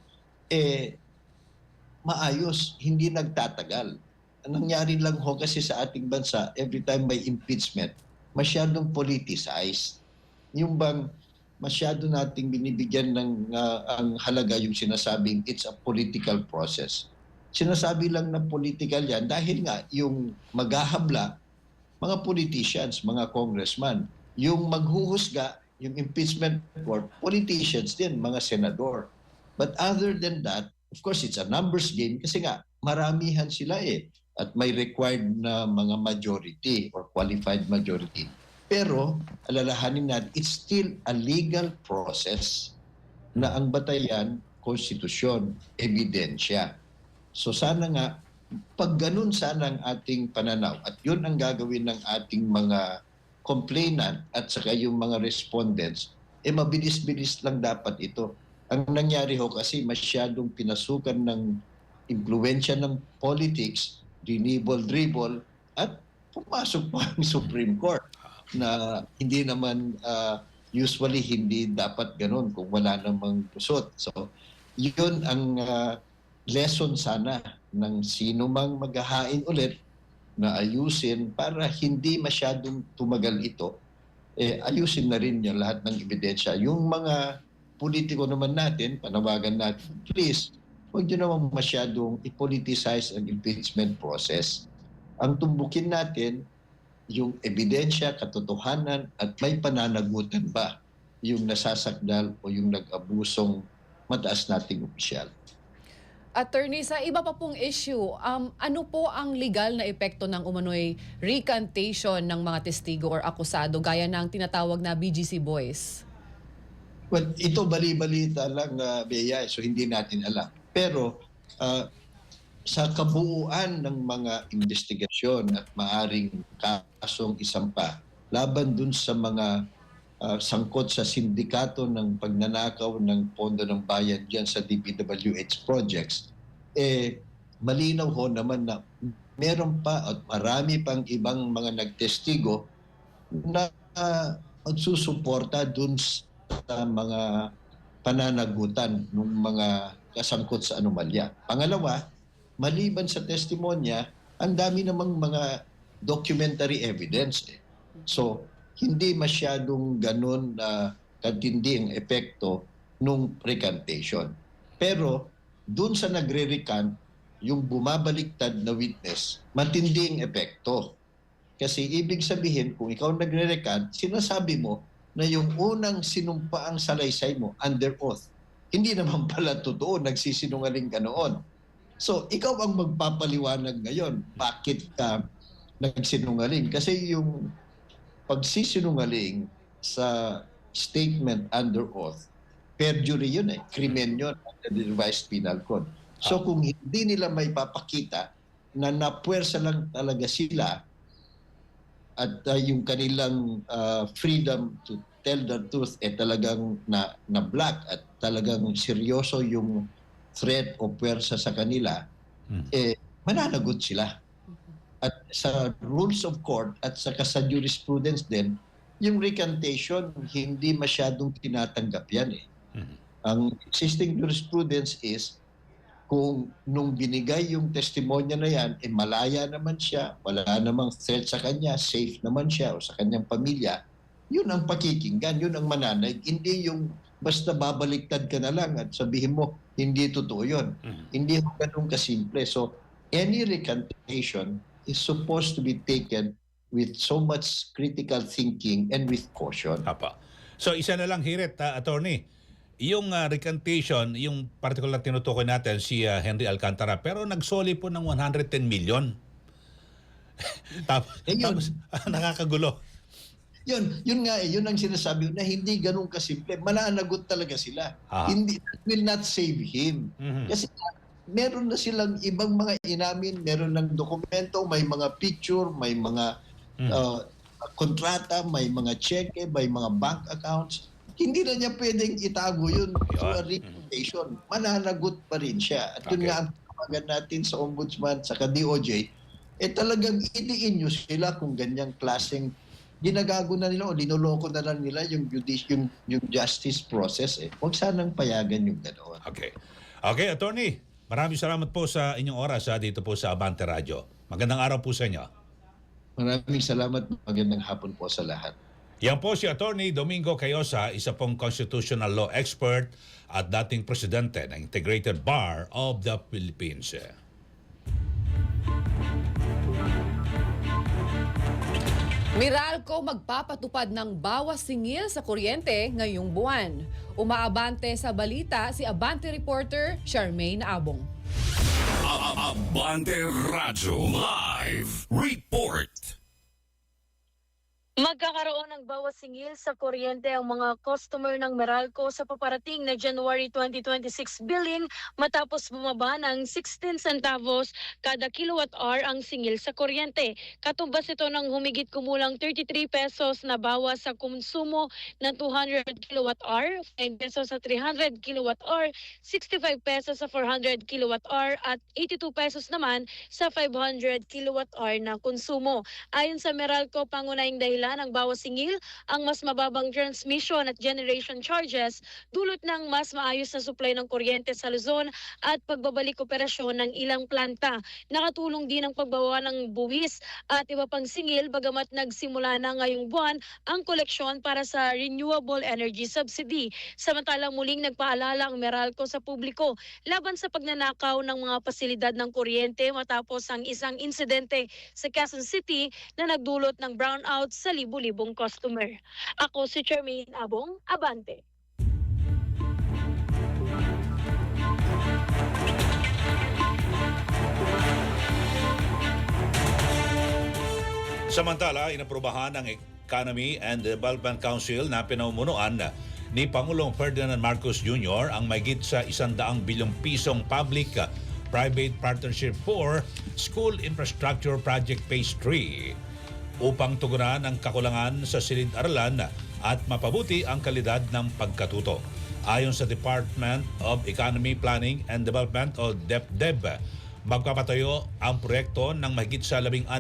maayos, hindi nagtatagal. Ang nangyari lang ho kasi sa ating bansa, every time may impeachment, masyadong politicized. Yung bang masyado nating binibigyan ng ang halaga yung sinasabing it's a political process. Sinasabi lang na political yan dahil nga yung maghahabla, mga politicians, mga congressman, yung maghuhusga, yung impeachment court, politicians din, mga senador. But other than that, of course, it's a numbers game kasi nga maramihan sila at may required na mga majority or qualified majority. Pero alalahanin natin, it's still a legal process na ang batayan, konstitusyon, ebidensya. So sana nga, pag ganun sana ang ating pananaw at yun ang gagawin ng ating mga complainant at saka yung mga respondents, mabilis-bilis lang dapat ito. Ang nangyari ho kasi masyadong pinasukan ng impluensya ng politics, dinibol-dribble, at pumasok pa ang Supreme Court na hindi naman usually hindi dapat ganun kung wala namang pusot. So yun ang lesson sana ng sino mang maghahain ulit na ayusin para hindi masyadong tumagal ito. Ayusin na rin niya lahat ng ebidensya. Yung mga politiko naman natin, panawagan natin, please, huwag nyo naman masyadong i-politicize ang impeachment process. Ang tumbukin natin, yung ebidensya, katotohanan, at may pananagutan ba yung nasasakdal o yung nag-abusong mataas nating opisyal. Attorney, sa iba pa pong issue, ano po ang legal na epekto ng umano'y recantation ng mga testigo or akusado gaya ng tinatawag na BGC Boys? Well, ito bali-balita lang, Bea, so hindi natin alam. Pero sa kabuuan ng mga investigasyon at maaring kasong isampa laban dun sa mga sangkot sa sindikato ng pagnanakaw ng pondo ng bayan dyan sa DPWH projects, malinaw ho naman na meron pa at marami pang ibang mga nagtestigo na magsusuporta dun sa mga pananagutan ng mga kasangkot sa anomalya. Pangalawa, maliban sa testimonya, ang dami namang mga documentary evidence. So, hindi masyadong ganun na katindi ang epekto nung recantation. Pero, dun sa nagre-recant, yung bumabaliktad na witness, matinding epekto. Kasi ibig sabihin, kung ikaw nagre-recant, sinasabi mo na yung unang sinumpaang salaysay mo under oath, hindi naman pala totoo, nagsisinungaling ka noon. So, ikaw ang magpapaliwanag ngayon, bakit ka nagsinungaling? Kasi yung pagsisinungaling sa statement under oath, perjury yun krimen yun under the revised penal code. So kung hindi nila may papakita na napuwersa lang talaga sila at yung kanilang freedom to tell the truth talagang na black at talagang seryoso yung threat o puwersa sa kanila, mananagot sila. At sa rules of court at saka sa jurisprudence din, yung recantation, hindi masyadong tinatanggap yan. Ang existing jurisprudence is, kung nung binigay yung testimonya na yan, malaya naman siya, wala namang threat sa kanya, safe naman siya o sa kanyang pamilya, yun ang pakikinggan, yun ang mananaig. Hindi yung basta babaliktad ka na lang at sabihin mo, hindi totoo yun. Hindi ganun kasimple. So, any recantation is supposed to be taken with so much critical thinking and with caution. Apa. So isa na lang hirit, attorney. Yung recantation, yung particular tinutukoy natin si Henry Alcantara, pero nagsoli po ng 110 million. Tapos nakakagulo. Yun nga yun ang sinasabi ko na hindi ganun kasimple. Mananagot talaga sila. Hindi, will not save him. Kasi meron na silang ibang mga inamin, meron ng dokumento, may mga picture, may mga kontrata, may mga cheque, may mga bank accounts. Hindi na niya pwedeng itago yun to a reputation. Mananagot pa rin siya. At yun nga ang tawagan natin sa Ombudsman, sa DOJ, talagang idiin nyo sila kung ganyang klaseng ginagago na nila o linoloko na lang nila yung justice process. Huwag sanang payagan yung ganoon. Okay. Okay, Attorney. Maraming salamat po sa inyong oras dito po sa Abante Radio. Magandang araw po sa inyo. Maraming salamat. Magandang hapon po sa lahat. Yan po si Attorney Domingo Cayosa, isa pong constitutional law expert at dating presidente ng Integrated Bar of the Philippines. Meralco magpapatupad ng bawas singil sa kuryente ngayong buwan. Umaabante sa balita si Abante reporter Charmaine Abong. Abante Radio Live Report. Magkakaroon ng bawas singil sa kuryente ang mga customer ng Meralco sa paparating na January 2026 billing matapos bumaba ng 16 centavos kada kilowatt-hour ang singil sa kuryente. Katumbas ito ng humigit kumulang 33 pesos na bawas sa konsumo ng 200 kilowatt-hour, 9 pesos sa 300 kilowatt-hour, 65 pesos sa 400 kilowatt-hour at 82 pesos naman sa 500 kilowatt-hour na konsumo. Ayon sa Meralco, pangunahing dahilan ng bawas singil ang mas mababang transmission at generation charges dulot ng mas maayos na supply ng kuryente sa Luzon at pagbabalik operasyon ng ilang planta. Nakatulong din ang pagbawa ng buwis at iba pang singil bagamat nagsimula na ngayong buwan ang koleksyon para sa Renewable Energy Subsidy. Samantalang muling nagpaalala ang Meralco sa publiko laban sa pagnanakaw ng mga pasilidad ng kuryente matapos ang isang insidente sa Quezon City na nagdulot ng brownout sa libu-libong customer. Ako si Charmaine Abong, Abante. Samantala, inaprubahan ng Economy and Development Council na pinamumunuan ni Pangulong Ferdinand Marcos Jr. ang mahigit sa 100 bilyong pisong public-private partnership for School Infrastructure Project Phase 3 upang tugunan ang kakulangan sa silid-aralan at mapabuti ang kalidad ng pagkatuto. Ayon sa Department of Economy, Planning and Development o DepDev, magpapatayo ang proyekto ng mahigit sa 16,000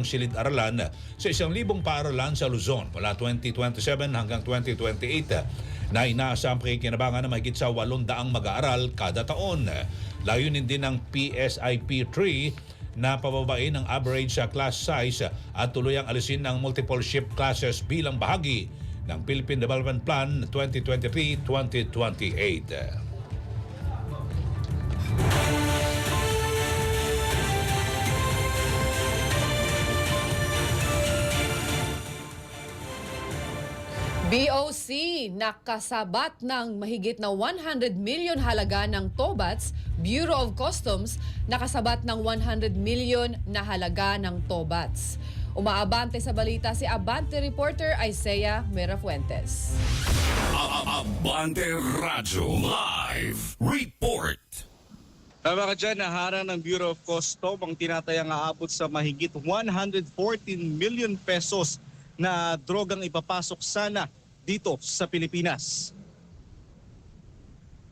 silid-aralan sa 1,000 paaralan sa Luzon mula 2027 hanggang 2028 na inaasang pakikinabangan ng mahigit sa 800 mag-aaral kada taon. Layunin din ng PSIP 3 na pababain ang average sa class size at tuluyang alisin ng multiple shift classes bilang bahagi ng Philippine Development Plan 2023-2028. BOC nakasabat ng mahigit na 100 million halaga ng TOBATS. Bureau of Customs nakasabat ng 100 million na halaga ng TOBATS. Umaabante sa balita si Abante reporter Isaiah Merafuentes. Abante Radio Live Report. Tama ka dyan, naharang ng Bureau of Customs ang tinatayang aabot sa mahigit 114 million pesos na drogang ipapasok sana dito sa Pilipinas.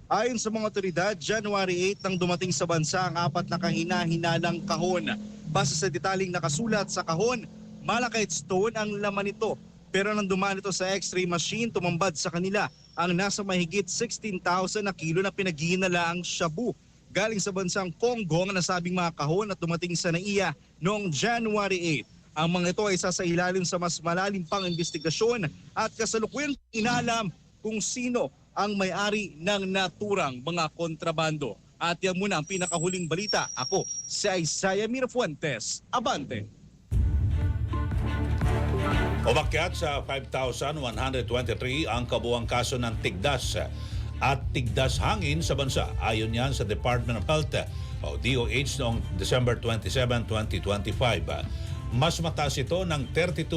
Ayon sa mga otoridad, January 8 nang dumating sa bansa ang 4 na kahina-hinalang kahon. Base sa detaling nakasulat sa kahon, malachite stone ang laman nito. Pero nang dumaan ito sa x-ray machine, tumambad sa kanila ang nasa mahigit 16,000 na kilo na pinaghihinala ang shabu. Galing sa bansang Congo ang nasabing mga kahon at dumating sa NAIA noong January 8. Ang mga ito ay sasailalim sa mas malalim pang investigasyon at kasalukuyan inalam kung sino ang may-ari ng naturang mga kontrabando. At yan muna ang pinakahuling balita. Ako si Isaiah Mirafuentes, Abante. Umakyat sa 5,123 ang kabuang kaso ng tigdas at tigdas hangin sa bansa. Ayon yan sa Department of Health o DOH noong December 27, 2025. Mas mataas ito ng 32%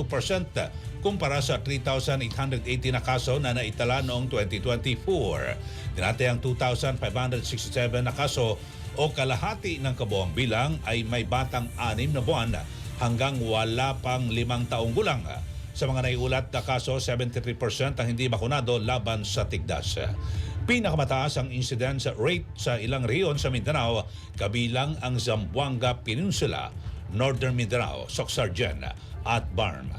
kumpara sa 3,880 na kaso na naitala noong 2024. Tinatayang 2,567 na kaso o kalahati ng kabuang bilang ay may batang 6 na buwan hanggang wala pang 5 taong gulang. Sa mga naiulat na kaso, 73% ang hindi bakunado laban sa tigdas. Pinakamataas ang incidence rate sa ilang rehiyon sa Mindanao, kabilang ang Zamboanga Peninsula, Northern Mindanao, Soxargen at Barm.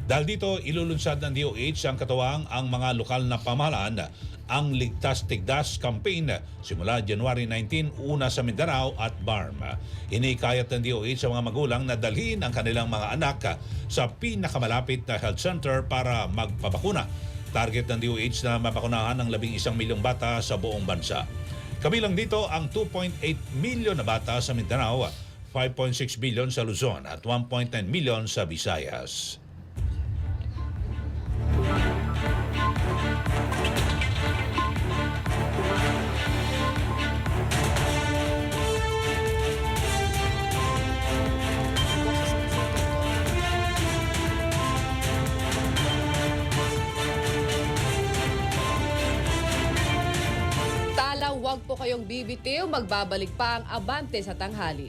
Dahil dito, ilulunsad ng DOH ang katuwang ang mga lokal na pamahalaan ang Ligtas Tigdas campaign simula January 19, una sa Mindanao at Barm. Hinikayat ng DOH sa mga magulang na dalhin ang kanilang mga anak sa pinakamalapit na health center para magpabakuna. Target ng DOH na mabakunahan ang 11 milyong bata sa buong bansa. Kabilang dito ang 2.8 milyon na bata sa Mindanao, 5.6 billion sa Luzon at 1.9 milyon sa Visayas. Huwag po kayong bibitiw, magbabalik pa ang Abante sa tanghali.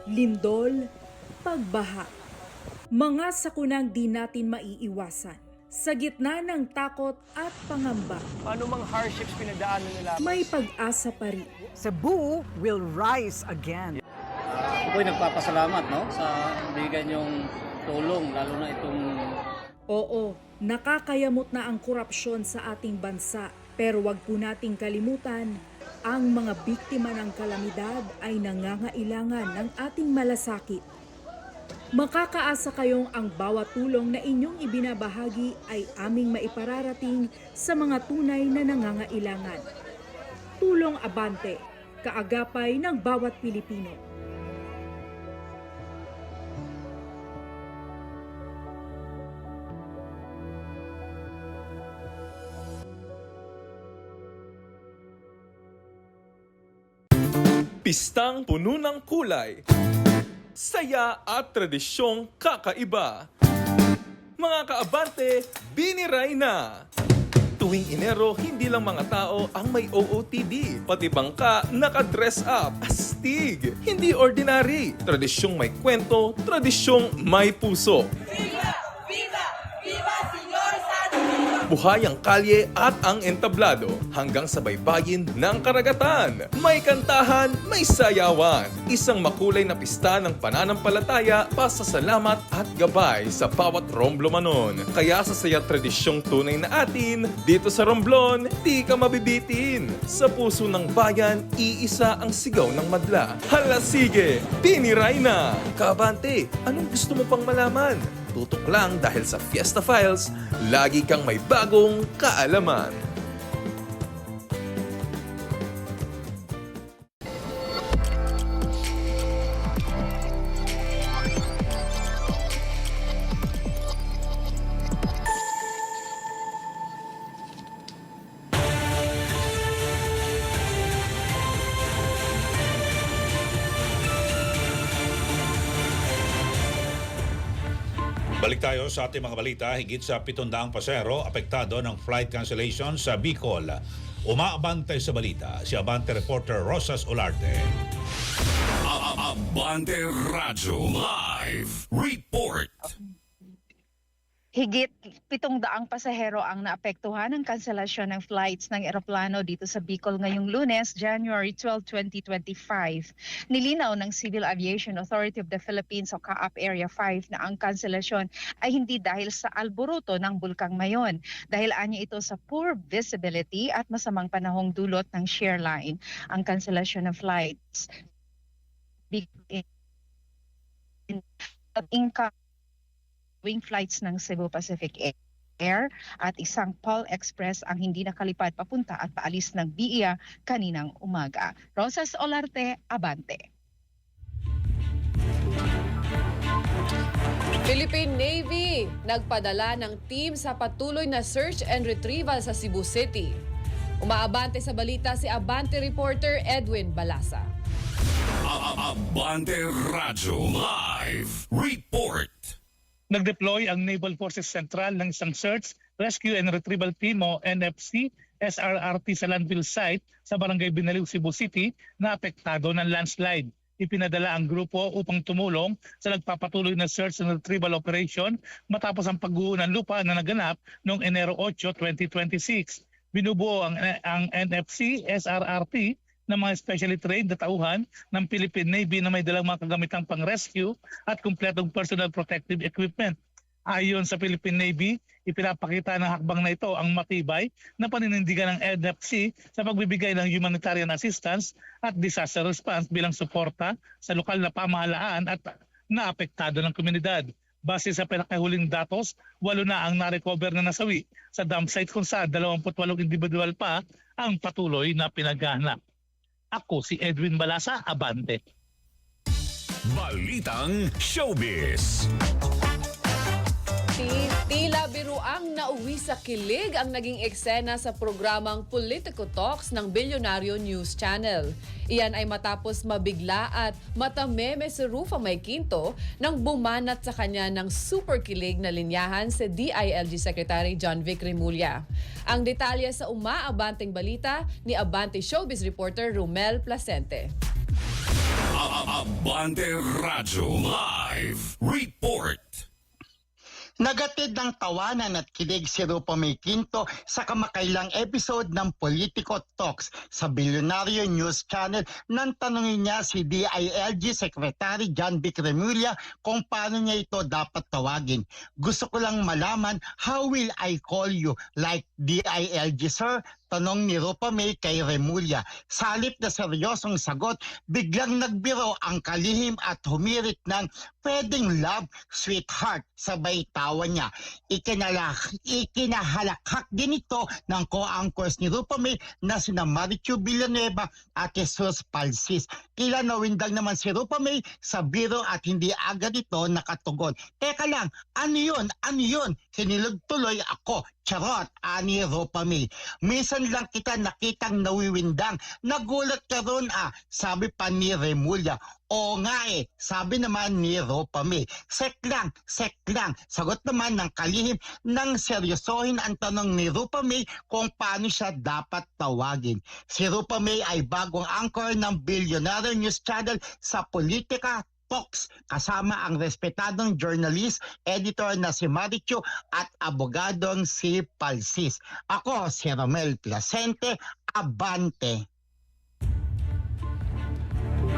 Lindol, pagbaha, mga sakunang di natin maiiwasan. Sa gitna ng takot at pangamba, Ano mang hardships pinagdaanan nila? may pag-asa pa rin. Cebu will rise again. Ako'y nagpapasalamat sa bigyan yung tulong, lalo na itong... Oo, nakakayamot na ang korupsyon sa ating bansa. Pero wag po nating kalimutan, ang mga biktima ng kalamidad ay nangangailangan ng ating malasakit. Makakaasa kayong ang bawat tulong na inyong ibinabahagi ay aming maipararating sa mga tunay na nangangailangan. Tulong Abante, kaagapay ng bawat Pilipino. Pistang puno ng kulay, saya at tradisyong kakaiba. Mga kaabante, biniray na! Tuwing Enero, hindi lang mga tao ang may OOTD. Pati bangka, naka-dress up. Astig! Hindi ordinary. Tradisyong may kwento, tradisyong may puso. Buhay ang kalye at ang entablado hanggang sa baybayin ng karagatan. May kantahan, may sayawan. Isang makulay na pista ng pananampalataya, pasasalamat at gabay sa bawat Romblomanon. Kaya sa saya tradisyong tunay na atin, dito sa Romblon, di ka mabibitin. Sa puso ng bayan, iisa ang sigaw ng madla. Hala sige, biniray na! Kaabante, anong gusto mo pang malaman? Tutok lang dahil sa Fiesta Files, lagi kang may bagong kaalaman. Balik tayo sa ating mga balita. Higit sa 700 pasahero apektado ng flight cancellation sa Bicol. Umaabante sa balita si Abante reporter Rosas Olarte. Abante Radyo Live Report. Higit 700 pasahero ang naapektuhan ng kanselasyon ng flights ng eroplano dito sa Bicol ngayong Lunes, January 12, 2025. Nilinaw ng Civil Aviation Authority of the Philippines o CAAP Area 5 na ang kanselasyon ay hindi dahil sa alboroto ng Bulkang Mayon. Dahil anya ito sa poor visibility at masamang panahong dulot ng Shareline. Ang kanselasyon ng flights wing flights ng Cebu Pacific Air at isang Paul Express ang hindi nakalipad papunta at paalis ng BIA kaninang umaga. Rosas Olarte, Abante. Philippine Navy nagpadala ng team sa patuloy na search and retrieval sa Cebu City. Umaabante sa balita si Abante reporter Edwin Balasa. Abante Radyo Live Report. Nag-deploy ang Naval Forces Central ng isang Search, Rescue and Retrieval Team o NFC SRRT sa landfill site sa Barangay Binaliw, Cebu City na apektado ng landslide. Ipinadala ang grupo upang tumulong sa nagpapatuloy na search and retrieval operation matapos ang pagguho ng lupa na naganap noong Enero 8, 2026. Binubuo ang NFC SRRT ng mga specially trained na tauhan ng Philippine Navy na may dalang mga kagamitang pang-rescue at kumpletong personal protective equipment. Ayon sa Philippine Navy, ipinapakita ng hakbang na ito ang matibay na paninindigan ng NFC sa pagbibigay ng humanitarian assistance at disaster response bilang suporta sa lokal na pamahalaan at naapektado ng komunidad. Base sa pinakahuling datos, 8 na ang na-recover na nasawi sa dump site kung saan 28 individual pa ang patuloy na pinaghahanap. Ako si Edwin Balasa, Abante. Balitang Showbiz. Tila biruang nauwi sa kilig ang naging eksena sa programang Politico Talks ng Bilyonaryo News Channel. Iyan ay matapos mabigla at matameme si Rufa May Quinto nang bumanat sa kanya ng super kilig na linyahan si DILG Secretary John Vic Remulla. Ang detalye sa umaabanteng balita ni Abante Showbiz reporter Romel Placente. Abante Radyo Live Report. Nagatid ng tawanan at kilig si Rufa May Quinto sa kamakailang episode ng Politico Talks sa Bilyonaryo News Channel nang tanungin niya si DILG Secretary John Vic Remulla kung paano niya ito dapat tawagin. Gusto ko lang malaman, how will I call you? Like DILG, sir? Tanong ni Rufa May kay Remulla. Sa halip na seryosong sagot, biglang nagbiro ang kalihim at humirit ng pwedeng love, sweetheart, sabay tawa niya. Ikinahalakhak din ito ng co-anchors ni Rufa May na sina Marichu Villanueva at Jesus Palsis. Kila nawindang naman si Rufa May sa biro at hindi agad ito nakatugon. Teka lang, ano yun? Ano yun? Kinilog tuloy ako. Charot, ani Rufa May. Minsan lang kita nakitang nawiwindang. Nagulat ka ron sabi pa ni Remulla. Oo nga sabi naman ni Rufa May. Sek lang. Sagot naman ng kalihim nang seryosohin ang tanong ni Rufa May kung paano siya dapat tawagin. Si Rufa May ay bagong anchor ng Bilyonaryo News Channel sa Politika Talks kasama ang respetadong journalist, editor na si Marichu at abogadong si Palsis. Ako si Romel Placente, Abante.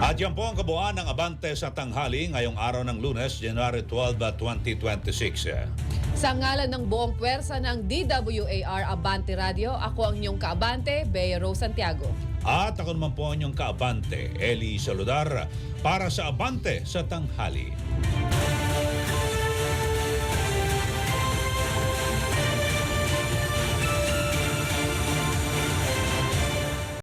At yan po ang kabuuan ng Abante sa tanghali ngayong araw ng Lunes, January 12, 2026. Sa ngalan ng buong pwersa ng DWAR Abante Radio, ako ang inyong kaabante, Bea Rose Santiago. At ako naman po ang inyong kaabante, Eli Saludar, para sa Abante sa tanghali.